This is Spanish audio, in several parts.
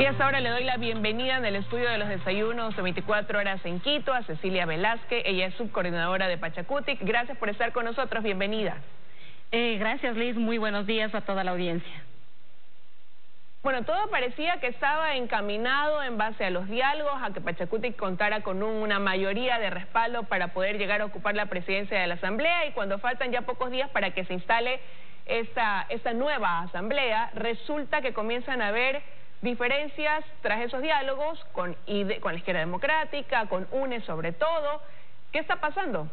Y hasta ahora le doy la bienvenida en el estudio de los desayunos de 24 horas en Quito a Cecilia Velázquez. Ella es subcoordinadora de Pachacutic. Gracias por estar con nosotros. Bienvenida. Gracias, Liz. Muy buenos días a toda la audiencia. Bueno, todo parecía que estaba encaminado en base a los diálogos, a que Pachacutic contara con una mayoría de respaldo para poder llegar a ocupar la presidencia de la Asamblea, y cuando faltan ya pocos días para que se instale esta nueva Asamblea, resulta que comienzan a haber diferencias tras esos diálogos con la izquierda democrática, con UNE sobre todo. ¿Qué está pasando?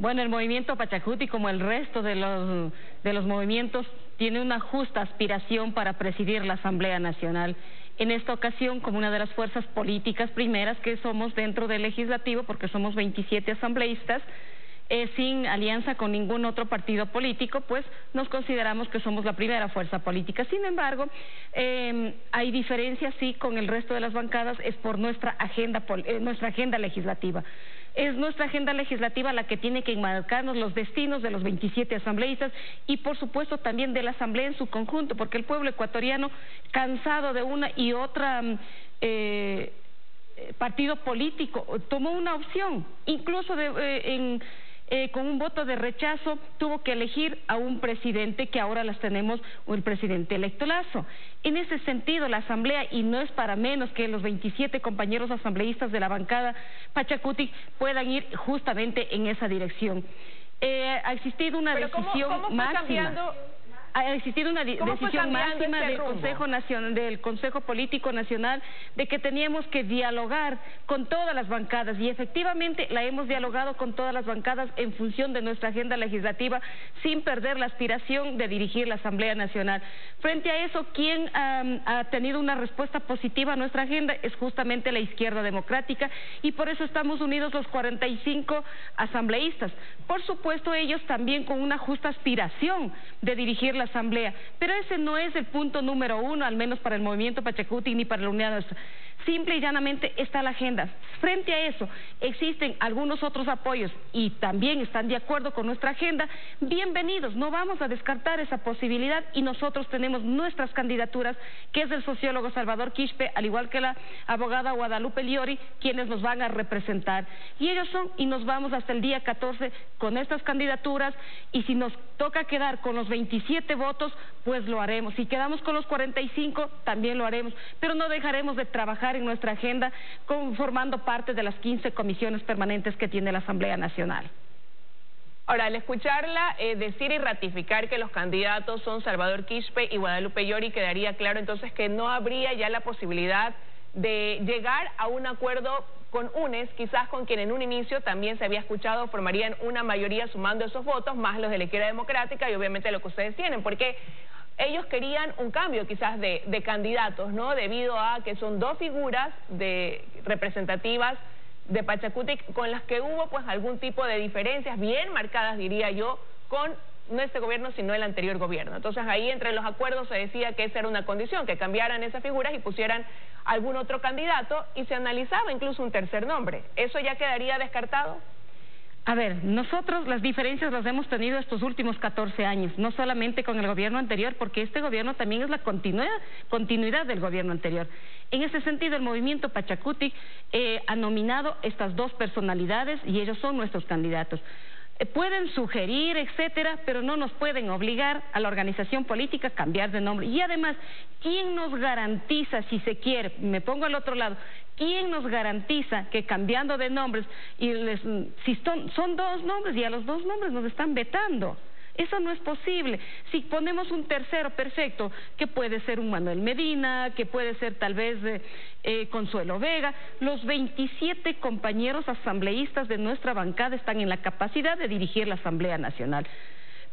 Bueno, el movimiento Pachacutic, como el resto de los movimientos, tiene una justa aspiración para presidir la Asamblea Nacional. En esta ocasión, como una de las fuerzas políticas primeras que somos dentro del Legislativo, porque somos 27 asambleístas, sin alianza con ningún otro partido político, pues nos consideramos que somos la primera fuerza política. Sin embargo, hay diferencias, sí, con el resto de las bancadas, es por nuestra agenda legislativa. Es nuestra agenda legislativa la que tiene que enmarcarnos los destinos de los 27 asambleístas y, por supuesto, también de la Asamblea en su conjunto, porque el pueblo ecuatoriano, cansado de una y otra partido político, tomó una opción, incluso con un voto de rechazo tuvo que elegir a un presidente que ahora las tenemos, el presidente electo Lasso. En ese sentido, la Asamblea, y no es para menos que los 27 compañeros asambleístas de la bancada Pachacutic puedan ir justamente en esa dirección. Ha existido una decisión máxima. Ha existido una decisión máxima del Consejo Político Nacional de que teníamos que dialogar con todas las bancadas, y efectivamente la hemos dialogado con todas las bancadas en función de nuestra agenda legislativa, sin perder la aspiración de dirigir la Asamblea Nacional. Frente a eso, quien ha tenido una respuesta positiva a nuestra agenda es justamente la izquierda democrática, y por eso estamos unidos los 45 asambleístas. Por supuesto, ellos también con una justa aspiración de dirigir la Asamblea, pero ese no es el punto número uno, al menos para el movimiento Pachacutic ni para la unidad. Simple y llanamente está la agenda. Frente a eso, existen algunos otros apoyos y también están de acuerdo con nuestra agenda. Bienvenidos, no vamos a descartar esa posibilidad, y nosotros tenemos nuestras candidaturas, que es el sociólogo Salvador Quispe, al igual que la abogada Guadalupe Liori, quienes nos van a representar. Y ellos son, y nos vamos hasta el día 14 con estas candidaturas, y si nos toca quedar con los 27 votos, pues lo haremos. Si quedamos con los 45, también lo haremos, pero no dejaremos de trabajar en nuestra agenda formando parte de las 15 comisiones permanentes que tiene la Asamblea Nacional. Ahora, al escucharla decir y ratificar que los candidatos son Salvador Quispe y Guadalupe Liori, quedaría claro entonces que no habría ya la posibilidad de llegar a un acuerdo con UNES, quizás con quien en un inicio también se había escuchado formarían una mayoría sumando esos votos, más los de la izquierda democrática y obviamente lo que ustedes tienen, porque ellos querían un cambio quizás de candidatos, ¿no? Debido a que son dos figuras representativas de Pachacutic con las que hubo pues algún tipo de diferencias bien marcadas, diría yo, con no este gobierno sino el anterior gobierno. Entonces ahí entre los acuerdos se decía que esa era una condición, que cambiaran esas figuras y pusieran algún otro candidato, y se analizaba incluso un tercer nombre. ¿Eso ya quedaría descartado? A ver, nosotros las diferencias las hemos tenido estos últimos 14 años, no solamente con el gobierno anterior, porque este gobierno también es la continuidad del gobierno anterior. En ese sentido, el movimiento Pachacutic ha nominado estas dos personalidades y ellos son nuestros candidatos. Pueden sugerir, etcétera, pero no nos pueden obligar a la organización política a cambiar de nombre. Y además, ¿quién nos garantiza, si se quiere, me pongo al otro lado, quién nos garantiza que cambiando de nombres, si son dos nombres y a los dos nombres nos están vetando? Eso no es posible. Si ponemos un tercero, perfecto, que puede ser un Manuel Medina, que puede ser tal vez Consuelo Vega, los 27 compañeros asambleístas de nuestra bancada están en la capacidad de dirigir la Asamblea Nacional.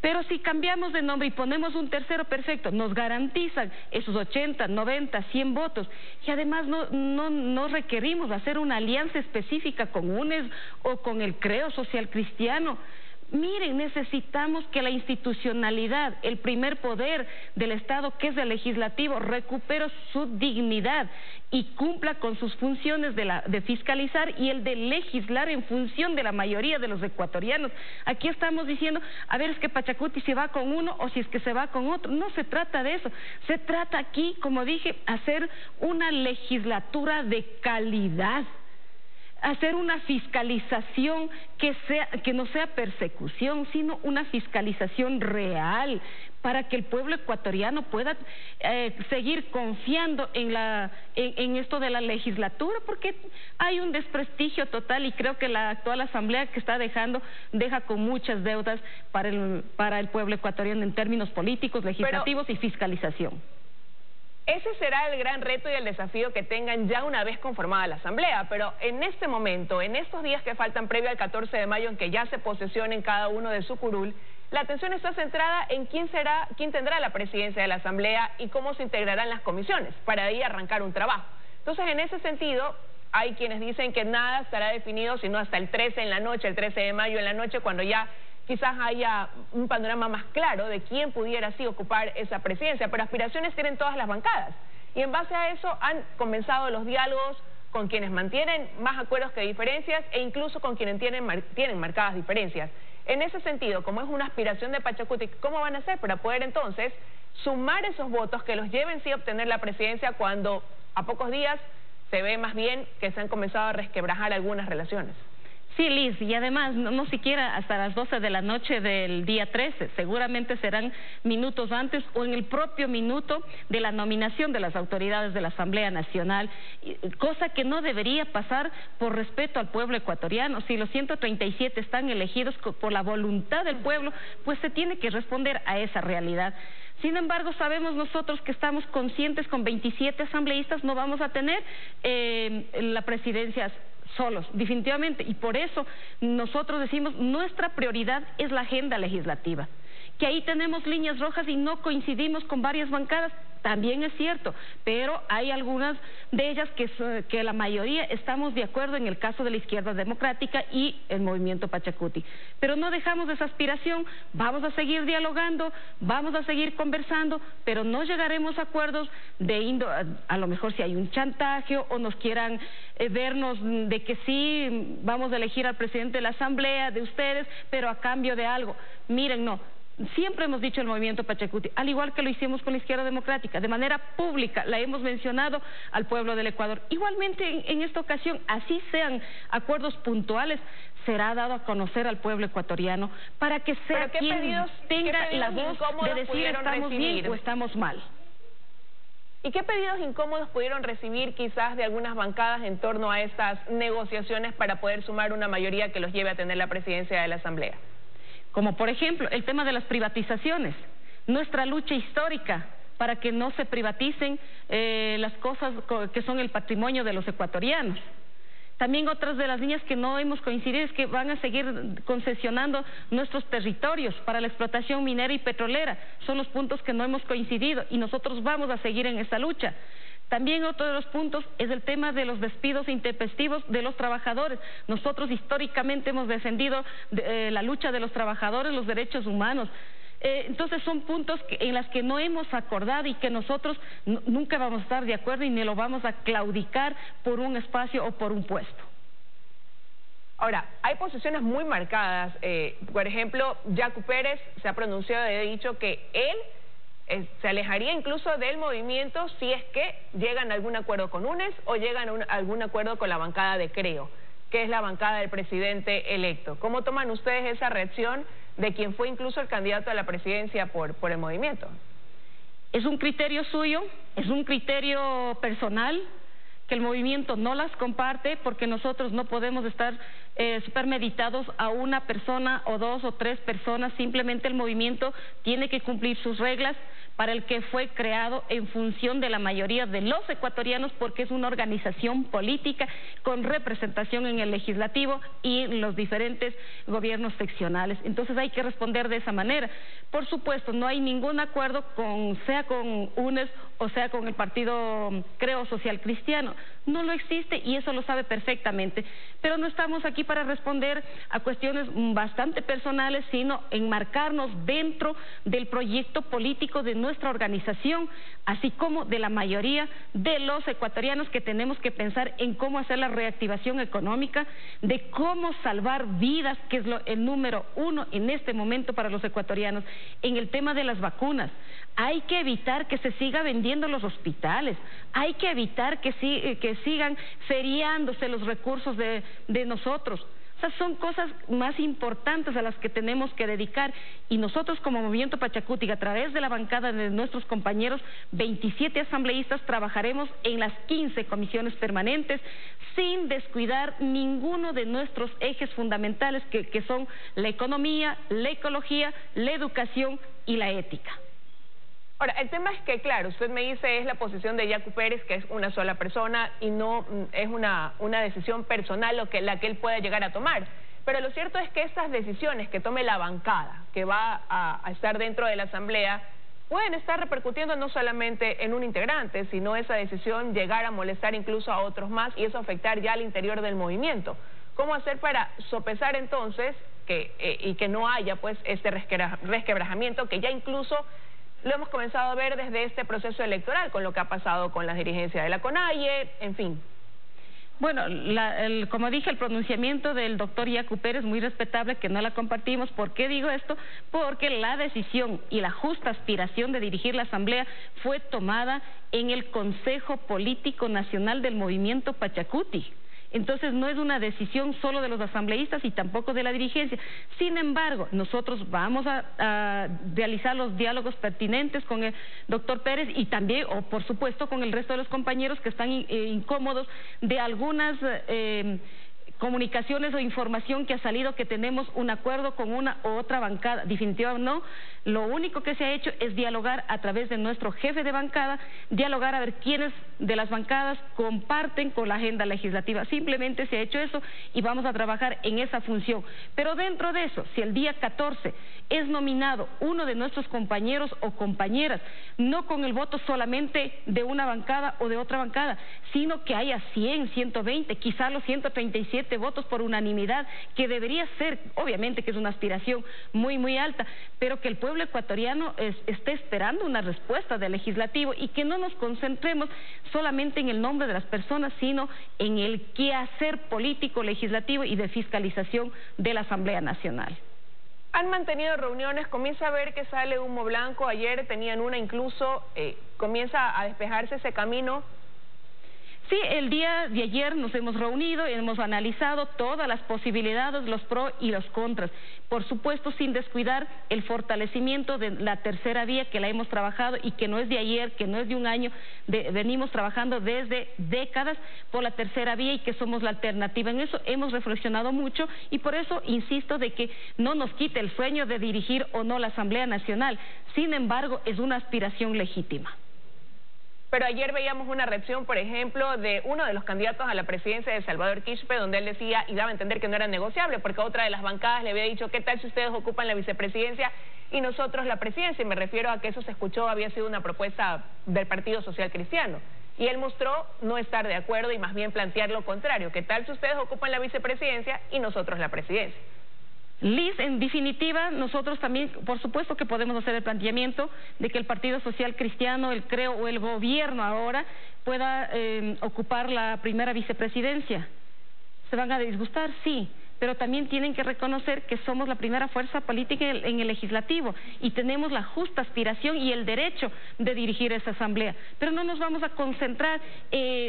Pero si cambiamos de nombre y ponemos un tercero, perfecto, nos garantizan esos 80, 90, 100 votos, y además no requerimos hacer una alianza específica con UNES o con el Creo Social Cristiano. Miren, necesitamos que la institucionalidad, el primer poder del Estado, que es el legislativo, recupere su dignidad y cumpla con sus funciones de fiscalizar y el de legislar en función de la mayoría de los ecuatorianos. Aquí estamos diciendo, a ver, es que Pachacuti se va con uno o si es que se va con otro. No se trata de eso. Se trata aquí, como dije, hacer una legislatura de calidad, hacer una fiscalización que no sea persecución, sino una fiscalización real, para que el pueblo ecuatoriano pueda seguir confiando en esto de la legislatura, porque hay un desprestigio total y creo que la actual asamblea que está deja con muchas deudas para el pueblo ecuatoriano en términos políticos, legislativos y fiscalización. Ese será el gran reto y el desafío que tengan ya una vez conformada la Asamblea, pero en este momento, en estos días que faltan previo al 14 de mayo en que ya se posesionen cada uno de su curul, la atención está centrada en quién tendrá la presidencia de la Asamblea y cómo se integrarán las comisiones, para ahí arrancar un trabajo. Entonces, en ese sentido, hay quienes dicen que nada estará definido sino hasta el 13 en la noche, el 13 de mayo en la noche, cuando ya quizás haya un panorama más claro de quién pudiera así ocupar esa presidencia, pero aspiraciones tienen todas las bancadas. Y en base a eso han comenzado los diálogos con quienes mantienen más acuerdos que diferencias e incluso con quienes tienen marcadas diferencias. En ese sentido, como es una aspiración de Pachacuti, ¿cómo van a hacer para poder entonces sumar esos votos que los lleven sí a obtener la presidencia cuando a pocos días se ve más bien que se han comenzado a resquebrajar algunas relaciones? Sí, Liz, y además no siquiera hasta las 12 de la noche del día 13, seguramente serán minutos antes o en el propio minuto de la nominación de las autoridades de la Asamblea Nacional, cosa que no debería pasar por respeto al pueblo ecuatoriano. Si los 137 están elegidos por la voluntad del pueblo, pues se tiene que responder a esa realidad. Sin embargo, sabemos nosotros que estamos conscientes con 27 asambleístas no vamos a tener la presidencia solos, definitivamente, y por eso nosotros decimos nuestra prioridad es la agenda legislativa, que ahí tenemos líneas rojas y no coincidimos con varias bancadas, también es cierto, pero hay algunas de ellas que la mayoría estamos de acuerdo en el caso de la Izquierda Democrática y el Movimiento Pachacuti. Pero no dejamos esa aspiración, vamos a seguir dialogando, vamos a seguir conversando, pero no llegaremos a acuerdos a lo mejor si hay un chantaje o nos quieran vernos de que sí, vamos a elegir al presidente de la Asamblea, de ustedes, pero a cambio de algo. Miren, no. Siempre hemos dicho el Movimiento Pachacuti, al igual que lo hicimos con la Izquierda Democrática, de manera pública la hemos mencionado al pueblo del Ecuador. Igualmente en esta ocasión, así sean acuerdos puntuales, será dado a conocer al pueblo ecuatoriano para que sea quien tenga la voz de decir estamos bien o estamos mal. ¿Y qué pedidos incómodos pudieron recibir quizás de algunas bancadas en torno a estas negociaciones para poder sumar una mayoría que los lleve a tener la presidencia de la Asamblea? Como por ejemplo el tema de las privatizaciones, nuestra lucha histórica para que no se privaticen las cosas que son el patrimonio de los ecuatorianos. También otras de las líneas que no hemos coincidido es que van a seguir concesionando nuestros territorios para la explotación minera y petrolera. Son los puntos que no hemos coincidido y nosotros vamos a seguir en esa lucha. También otro de los puntos es el tema de los despidos intempestivos de los trabajadores. Nosotros históricamente hemos defendido la lucha de los trabajadores, los derechos humanos. Entonces son puntos en los que no hemos acordado y que nosotros nunca vamos a estar de acuerdo y ni lo vamos a claudicar por un espacio o por un puesto. Ahora, hay posiciones muy marcadas. Por ejemplo, Yacu Pérez se ha pronunciado y ha dicho que él se alejaría incluso del movimiento si es que llegan a algún acuerdo con UNES o llegan a algún acuerdo con la bancada de Creo, que es la bancada del presidente electo. ¿Cómo toman ustedes esa reacción de quien fue incluso el candidato a la presidencia por el movimiento? Es un criterio suyo, es un criterio personal, que el movimiento no las comparte porque nosotros no podemos estar supermeditados a una persona o dos o tres personas. Simplemente el movimiento tiene que cumplir sus reglas para el que fue creado en función de la mayoría de los ecuatorianos, porque es una organización política con representación en el legislativo y en los diferentes gobiernos seccionales. Entonces hay que responder de esa manera. Por supuesto, no hay ningún acuerdo sea con UNES o sea con el partido Creo Social Cristiano. No lo existe y eso lo sabe perfectamente. Pero no estamos aquí para responder a cuestiones bastante personales, sino enmarcarnos dentro del proyecto político de nuestra organización, así como de la mayoría de los ecuatorianos, que tenemos que pensar en cómo hacer la reactivación económica, de cómo salvar vidas, que es el número uno en este momento para los ecuatorianos. En el tema de las vacunas, hay que evitar que se siga vendiendo los hospitales, hay que evitar que sigan feriándose los recursos de nosotros. O sea, son cosas más importantes a las que tenemos que dedicar, y nosotros como Movimiento Pachakutik, a través de la bancada de nuestros compañeros 27 asambleístas, trabajaremos en las 15 comisiones permanentes sin descuidar ninguno de nuestros ejes fundamentales que son la economía, la ecología, la educación y la ética. Ahora, el tema es que, claro, usted me dice es la posición de Yacu Pérez, que es una sola persona y no es una decisión personal la que él pueda llegar a tomar. Pero lo cierto es que estas decisiones que tome la bancada, que va a estar dentro de la asamblea, pueden estar repercutiendo no solamente en un integrante, sino esa decisión llegar a molestar incluso a otros más, y eso afectar ya al interior del movimiento. ¿Cómo hacer para sopesar entonces y que no haya pues este resquebrajamiento que ya incluso lo hemos comenzado a ver desde este proceso electoral, con lo que ha pasado con la dirigencia de la CONAIE, en fin? Bueno, como dije, el pronunciamiento del doctor Yacu Pérez, muy respetable, que no la compartimos. ¿Por qué digo esto? Porque la decisión y la justa aspiración de dirigir la asamblea fue tomada en el Consejo Político Nacional del Movimiento Pachakutik. Entonces no es una decisión solo de los asambleístas y tampoco de la dirigencia. Sin embargo, nosotros vamos a realizar los diálogos pertinentes con el doctor Pérez y también, o por supuesto, con el resto de los compañeros que están incómodos de algunas comunicaciones o información que ha salido que tenemos un acuerdo con una u otra bancada. Definitivamente no. Lo único que se ha hecho es dialogar a través de nuestro jefe de bancada, dialogar a ver quiénes de las bancadas comparten con la agenda legislativa. Simplemente se ha hecho eso y vamos a trabajar en esa función. Pero dentro de eso, si el día 14 es nominado uno de nuestros compañeros o compañeras, no con el voto solamente de una bancada o de otra bancada, sino que haya 100, 120, quizá los 137 votos por unanimidad, que debería ser, obviamente que es una aspiración muy alta, pero que el pueblo ecuatoriano esté esperando una respuesta del legislativo y que no nos concentremos solamente en el nombre de las personas, sino en el quehacer político, legislativo y de fiscalización de la Asamblea Nacional. Han mantenido reuniones, comienza a ver que sale humo blanco. Ayer tenían una, incluso comienza a despejarse ese camino. Sí, el día de ayer nos hemos reunido, hemos analizado todas las posibilidades, los pros y los contras. Por supuesto, sin descuidar el fortalecimiento de la tercera vía, que la hemos trabajado y que no es de ayer, que no es de un año, venimos trabajando desde décadas por la tercera vía y que somos la alternativa. En eso hemos reflexionado mucho y por eso insisto de que no nos quite el sueño de dirigir o no la Asamblea Nacional. Sin embargo, es una aspiración legítima. Pero ayer veíamos una reacción, por ejemplo, de uno de los candidatos a la presidencia de Salvador Quispe, donde él decía y daba a entender que no era negociable, porque otra de las bancadas le había dicho, ¿qué tal si ustedes ocupan la vicepresidencia y nosotros la presidencia? Y me refiero a que eso se escuchó, había sido una propuesta del Partido Social Cristiano. Y él mostró no estar de acuerdo y más bien plantear lo contrario, ¿qué tal si ustedes ocupan la vicepresidencia y nosotros la presidencia? Liz, en definitiva, nosotros también, por supuesto que podemos hacer el planteamiento de que el Partido Social Cristiano, el CREO o el gobierno ahora pueda ocupar la primera vicepresidencia. ¿Se van a disgustar? Sí. Pero también tienen que reconocer que somos la primera fuerza política en el legislativo y tenemos la justa aspiración y el derecho de dirigir esa asamblea. Pero no nos vamos a concentrar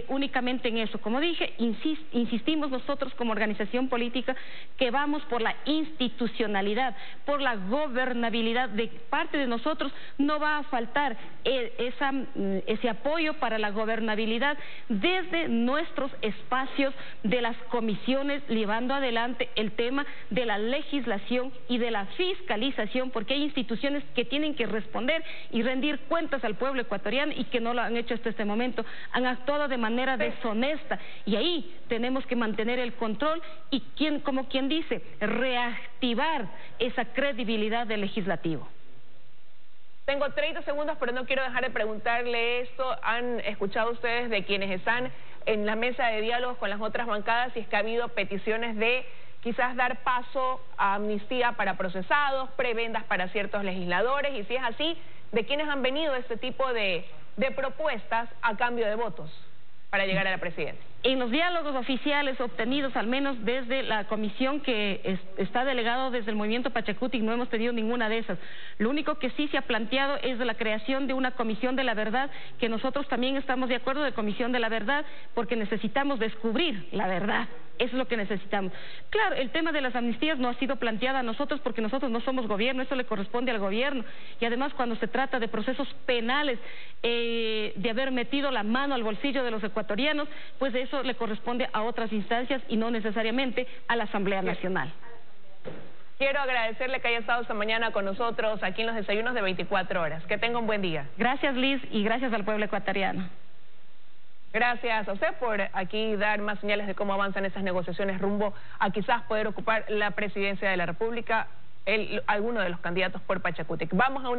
únicamente en eso. Como dije, insistimos nosotros como organización política que vamos por la institucionalidad, por la gobernabilidad. De parte de nosotros no va a faltar ese apoyo para la gobernabilidad desde nuestros espacios de las comisiones, llevando adelante el tema de la legislación y de la fiscalización, porque hay instituciones que tienen que responder y rendir cuentas al pueblo ecuatoriano y que no lo han hecho hasta este momento, han actuado de manera deshonesta y ahí tenemos que mantener el control y, como quien dice, reactivar esa credibilidad del legislativo. Tengo 30 segundos, pero no quiero dejar de preguntarle esto. ¿Han escuchado ustedes de quienes están en la mesa de diálogos con las otras bancadas si es que ha habido peticiones de quizás dar paso a amnistía para procesados, prebendas para ciertos legisladores, y si es así, ¿de quiénes han venido este tipo de propuestas a cambio de votos para llegar a la presidencia? En los diálogos oficiales obtenidos, al menos desde la comisión que está delegado desde el movimiento Pachacutic, no hemos tenido ninguna de esas. Lo único que sí se ha planteado es de la creación de una comisión de la verdad, que nosotros también estamos de acuerdo de comisión de la verdad, porque necesitamos descubrir la verdad. Eso es lo que necesitamos. Claro, el tema de las amnistías no ha sido planteada a nosotros porque nosotros no somos gobierno, eso le corresponde al gobierno. Y además, cuando se trata de procesos penales, de haber metido la mano al bolsillo de los ecuatorianos, pues eso le corresponde a otras instancias y no necesariamente a la Asamblea Nacional. Quiero agradecerle que haya estado esta mañana con nosotros aquí en los desayunos de 24 horas. Que tenga un buen día. Gracias, Liz, y gracias al pueblo ecuatoriano. Gracias a usted por aquí dar más señales de cómo avanzan esas negociaciones rumbo a quizás poder ocupar la presidencia de la República, alguno de los candidatos por Pachacutic. Vamos a una